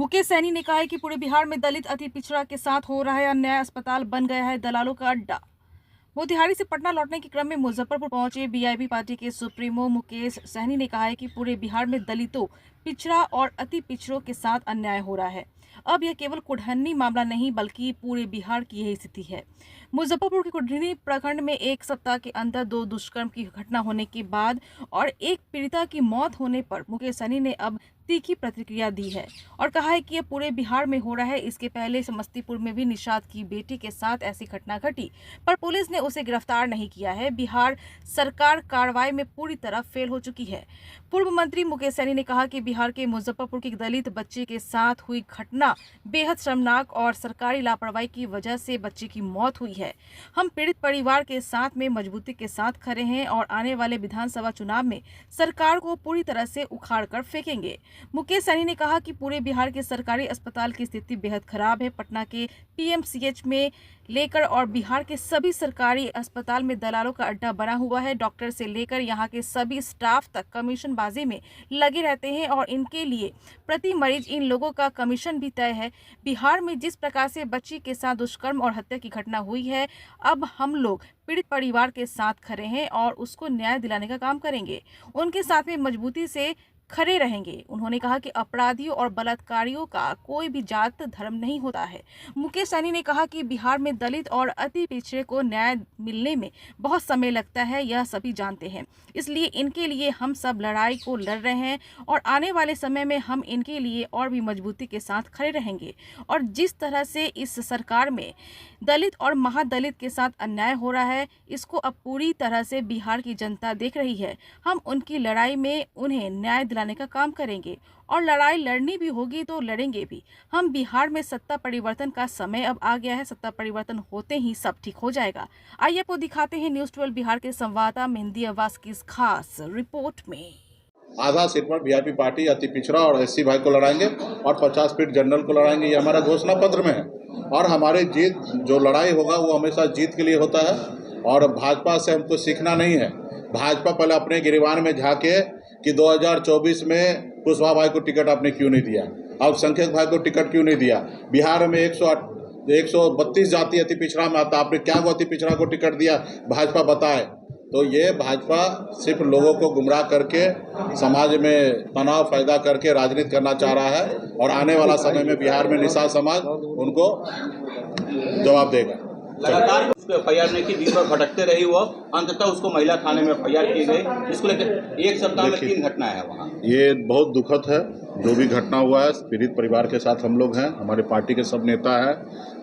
मुकेश सैनी ने कहा है कि पूरे बिहार में दलित अति पिछड़ा के साथ हो रहा है अन्याय, अस्पताल बन गया है दलालों का अड्डा। मोतिहारी से पटना लौटने के क्रम में मुजफ्फरपुर पहुंचे बीआईबी पार्टी के सुप्रीमो मुकेश सहनी ने कहा है कि पूरे बिहार में दलितों, पिछड़ा और अति पिछड़ों के साथ अन्याय हो रहा है। अब यह केवल कुढ़नी मामला नहीं बल्कि पूरे बिहार की यही स्थिति है। मुजफ्फरपुर के कुढ़नी प्रखंड में एक सप्ताह के अंदर 2 दुष्कर्म की घटना होने के बाद और एक पीड़िता की मौत होने पर मुकेश सहनी ने अब तीखी प्रतिक्रिया दी है और कहा है कि यह पूरे बिहार में हो रहा है। इसके पहले समस्तीपुर में भी निषाद की बेटी के साथ ऐसी घटना घटी पर पुलिस ने उसे गिरफ्तार नहीं किया है। बिहार सरकार कार्रवाई में पूरी तरह फेल हो चुकी है। पूर्व मंत्री मुकेश सैनी ने कहा कि बिहार के मुजफ्फरपुर के दलित बच्चे के साथ हुई घटना बेहद शर्मनाक और सरकारी लापरवाही की वजह से बच्चे की मौत हुई है। हम पीड़ित परिवार के साथ में मजबूती के साथ खड़े हैं और आने वाले विधानसभा चुनाव में सरकार को पूरी तरह से उखाड़ कर फेंकेंगे। मुकेश सैनी ने कहा कि पूरे बिहार के सरकारी अस्पताल की स्थिति बेहद खराब है। पटना के पीएमसीएच में लेकर और बिहार के सभी सरकारी अस्पताल में दलालों का अड्डा बना हुआ है। डॉक्टर से लेकर यहाँ के सभी स्टाफ तक कमीशनबाजी में लगे रहते हैं और इनके लिए प्रति मरीज इन लोगों का कमीशन भी तय है। बिहार में जिस प्रकार से बच्ची के साथ दुष्कर्म और हत्या की घटना हुई है, अब हम लोग पीड़ित परिवार के साथ खड़े हैं और उसको न्याय दिलाने का काम करेंगे, उनके साथ में मजबूती से खड़े रहेंगे। उन्होंने कहा कि अपराधियों और बलात्कारियों का कोई भी जात धर्म नहीं होता है। मुकेश सैनी ने कहा कि बिहार में दलित और अति पिछड़े को न्याय मिलने में बहुत समय लगता है, यह सभी जानते हैं। इसलिए इनके लिए हम सब लड़ाई को लड़ रहे हैं और आने वाले समय में हम इनके लिए और भी मजबूती के साथ खड़े रहेंगे। और जिस तरह से इस सरकार में दलित और महादलित के साथ अन्याय हो रहा है, इसको अब पूरी तरह से बिहार की जनता देख रही है। हम उनकी लड़ाई में उन्हें न्याय दिलाने का काम करेंगे और लड़ाई लड़नी भी होगी तो लड़ेंगे भी। हम बिहार में सत्ता परिवर्तन का समय अब आ गया है। सत्ता परिवर्तन होते ही सब ठीक हो जाएगा। आइए आपको दिखाते हैं न्यूज़ 12 बिहार के संवाददाता मेहंदी अब्बास की इस खास रिपोर्ट में। आधा सीट पर बीआईपी पार्टी अति पिछड़ा और एससी भाई को लड़ाएंगे और 50 फीट जनरल को लड़ाएंगे। ये हमारा घोषणा पत्र में है और हमारी जीत, जो लड़ाई होगा वो हमेशा जीत के लिए होता है और भाजपा से हमको सीखना नहीं है। भाजपा पहले अपने गिरबान में झांके कि 2024 में कुशवाहा भाई को टिकट आपने क्यों नहीं दिया, अल्पसंख्यक भाई को टिकट क्यों नहीं दिया। बिहार में 132 जाति अति पिछड़ा में आता, आपने क्या अति पिछड़ा को टिकट दिया, भाजपा बताए। तो ये भाजपा सिर्फ लोगों को गुमराह करके समाज में तनाव पैदा करके राजनीति करना चाह रहा है और आने वाला समय में बिहार में निषाद समाज उनको जवाब देगा। लगातार उसको एफआईआर नहीं की, दिन भर भटकते रही वो, अंततः उसको महिला थाने में एफआईआर की गई। इसको लेकर एक सप्ताह में 3 घटनाएं हैं वहाँ। ये बहुत दुखद है जो भी घटना हुआ है। पीड़ित परिवार के साथ हम लोग हैं, हमारे पार्टी के सब नेता हैं।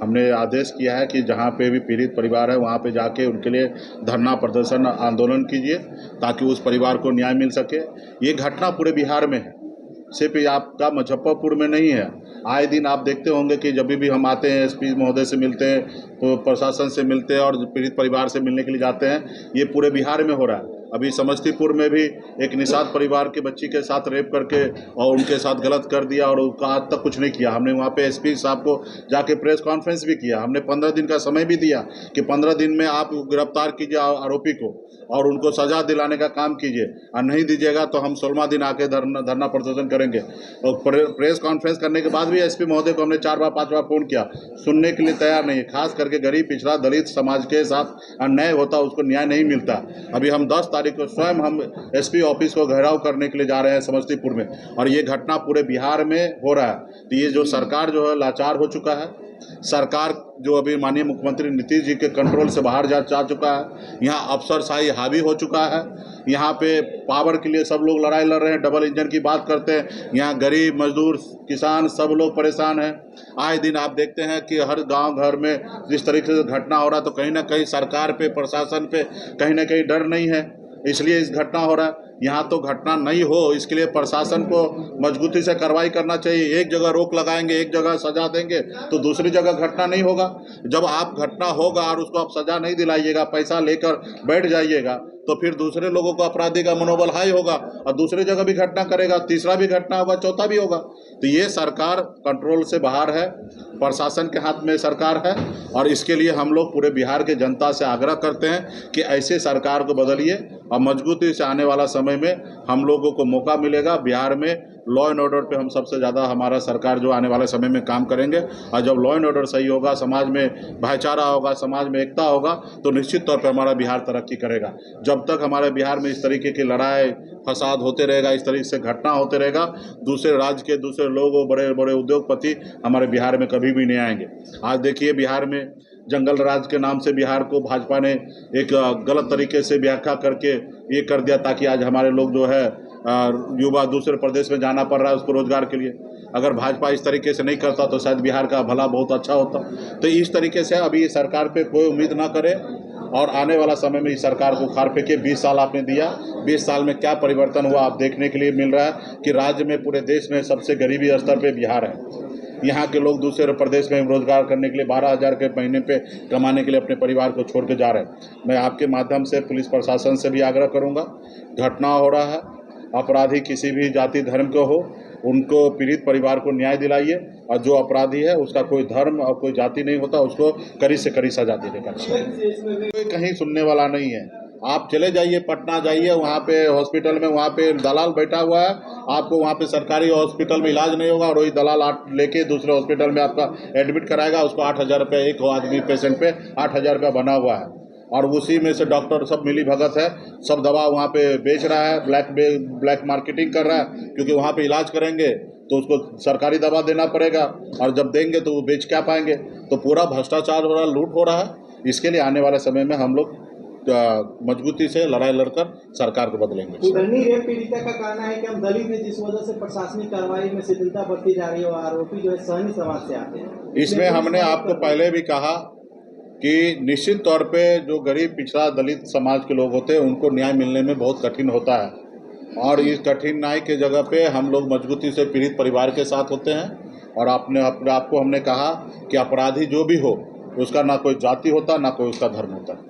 हमने आदेश किया है कि जहाँ पे भी पीड़ित परिवार है वहाँ पे जाके उनके लिए धरना प्रदर्शन आंदोलन कीजिए ताकि उस परिवार को न्याय मिल सके। ये घटना पूरे बिहार में है, सिर्फ आपका मुजफ्फरपुर में नहीं है। आए दिन आप देखते होंगे कि जब भी हम आते हैं एसपी महोदय से मिलते हैं तो प्रशासन से मिलते हैं और पीड़ित परिवार से मिलने के लिए जाते हैं। ये पूरे बिहार में हो रहा है। अभी समस्तीपुर में भी एक निषाद परिवार की बच्ची के साथ रेप करके और उनके साथ गलत कर दिया और उनका आज तक कुछ नहीं किया। हमने वहाँ पे एसपी साहब को जाके प्रेस कॉन्फ्रेंस भी किया। हमने 15 दिन का समय भी दिया कि 15 दिन में आप गिरफ्तार कीजिए आरोपी को और उनको सजा दिलाने का काम कीजिए, और नहीं दीजिएगा तो हम 16वां दिन आके धरना प्रदर्शन करेंगे। और प्रेस कॉन्फ्रेंस करने के बाद भी एसपी महोदय को हमने 4 बार 5 बार फ़ोन किया, सुनने के लिए तैयार नहीं है। खास करके गरीब पिछड़ा दलित समाज के साथ अन्याय होता, उसको न्याय नहीं मिलता। अभी हम 10 तारीख को स्वयं हम एसपी ऑफिस को घेराव करने के लिए जा रहे हैं समस्तीपुर में, और ये घटना पूरे बिहार में हो रहा है। तो ये जो सरकार जो है लाचार हो चुका है। सरकार जो अभी माननीय मुख्यमंत्री नीतीश जी के कंट्रोल से बाहर जा चुका है। यहाँ अफसरशाही हावी हो चुका है। यहाँ पे पावर के लिए सब लोग लड़ाई लड़ रहे हैं, डबल इंजन की बात करते हैं। यहाँ गरीब मजदूर किसान सब लोग परेशान हैं। आए दिन आप देखते हैं कि हर गांव घर में जिस तरीके से घटना हो रहा है, तो कहीं ना कहीं सरकार पे, प्रशासन पे कहीं ना कहीं डर नहीं है, इसलिए इस घटना हो रहा है। यहाँ तो घटना नहीं हो, इसके लिए प्रशासन को मजबूती से कार्रवाई करना चाहिए। एक जगह रोक लगाएंगे, एक जगह सजा देंगे तो दूसरी जगह घटना नहीं होगा। जब आप घटना होगा और उसको आप सजा नहीं दिलाइएगा, पैसा लेकर बैठ जाइएगा, तो फिर दूसरे लोगों को अपराधी का मनोबल हाई होगा और दूसरी जगह भी घटना करेगा, तीसरा भी घटना होगा, चौथा भी होगा। तो ये सरकार कंट्रोल से बाहर है, प्रशासन के हाथ में सरकार है, और इसके लिए हम लोग पूरे बिहार के जनता से आग्रह करते हैं कि ऐसे सरकार को बदलिए और मजबूती से आने वाला समय में हम लोगों को मौका मिलेगा। बिहार में लॉ एंड ऑर्डर पे हम सबसे ज़्यादा हमारा सरकार जो आने वाले समय में काम करेंगे। और जब लॉ एंड ऑर्डर सही होगा, समाज में भाईचारा होगा, समाज में एकता होगा, तो निश्चित तौर पे हमारा बिहार तरक्की करेगा। जब तक हमारे बिहार में इस तरीके की लड़ाई फसाद होते रहेगा, इस तरीके से घटना होते रहेगा, दूसरे राज्य के दूसरे लोग, बड़े बड़े उद्योगपति हमारे बिहार में कभी भी नहीं आएंगे। आज देखिए बिहार में जंगल राज के नाम से बिहार को भाजपा ने एक गलत तरीके से व्याख्या करके ये कर दिया, ताकि आज हमारे लोग जो है युवा दूसरे प्रदेश में जाना पड़ रहा है उसको रोजगार के लिए। अगर भाजपा इस तरीके से नहीं करता तो शायद बिहार का भला बहुत अच्छा होता। तो इस तरीके से अभी सरकार पे कोई उम्मीद ना करे, और आने वाला समय में इस सरकार को खार फेंके। 20 साल आपने दिया, 20 साल में क्या परिवर्तन हुआ आप देखने के लिए मिल रहा है कि राज्य में, पूरे देश में सबसे गरीबी स्तर पे बिहार है। यहाँ के लोग दूसरे प्रदेश में रोजगार करने के लिए 12,000 के महीने पे कमाने के लिए अपने परिवार को छोड़ के जा रहे हैं। मैं आपके माध्यम से पुलिस प्रशासन से भी आग्रह करूँगा, घटना हो रहा है, अपराधी किसी भी जाति धर्म के हो, उनको पीड़ित परिवार को न्याय दिलाइए, और जो अपराधी है उसका कोई धर्म और कोई जाति नहीं होता, उसको कड़ी से कड़ी सजा देने का। कोई कहीं सुनने वाला नहीं है। आप चले जाइए, पटना जाइए, वहाँ पे हॉस्पिटल में वहाँ पे दलाल बैठा हुआ है, आपको वहाँ पे सरकारी हॉस्पिटल में इलाज नहीं होगा, और वही दलाल लेके दूसरे हॉस्पिटल में आपका एडमिट कराएगा। उसको 8,000 रुपये, एक आदमी पेशेंट पे 8,000 रुपया बना हुआ है, और उसी में से डॉक्टर सब मिली भगत है, सब दवा वहाँ पे बेच रहा है, ब्लैक मार्केटिंग कर रहा है, क्योंकि वहाँ पे इलाज करेंगे तो उसको सरकारी दवा देना पड़ेगा, और जब देंगे तो वो बेच क्या पाएंगे। तो पूरा भ्रष्टाचार हो रहा है, लूट हो रहा है। इसके लिए आने वाले समय में हम लोग मजबूती से लड़ाई लड़कर सरकार को बदलेंगे। उधरनी रेप पीड़िता का कहना है कि हम दलित हैं, जिस वजह से प्रशासनिक कार्रवाई में शिथिलता बरती जा रही है, और आरोपी जो है सहनी समाज से आते हैं। इसमें हमने आपको पहले भी कहा कि निश्चित तौर पे जो गरीब पिछड़ा दलित समाज के लोग होते हैं उनको न्याय मिलने में बहुत कठिन होता है, और इस कठिन न्याय के जगह पे हम लोग मजबूती से पीड़ित परिवार के साथ होते हैं। और आपको हमने कहा कि अपराधी जो भी हो उसका ना कोई जाति होता, ना कोई उसका धर्म होता।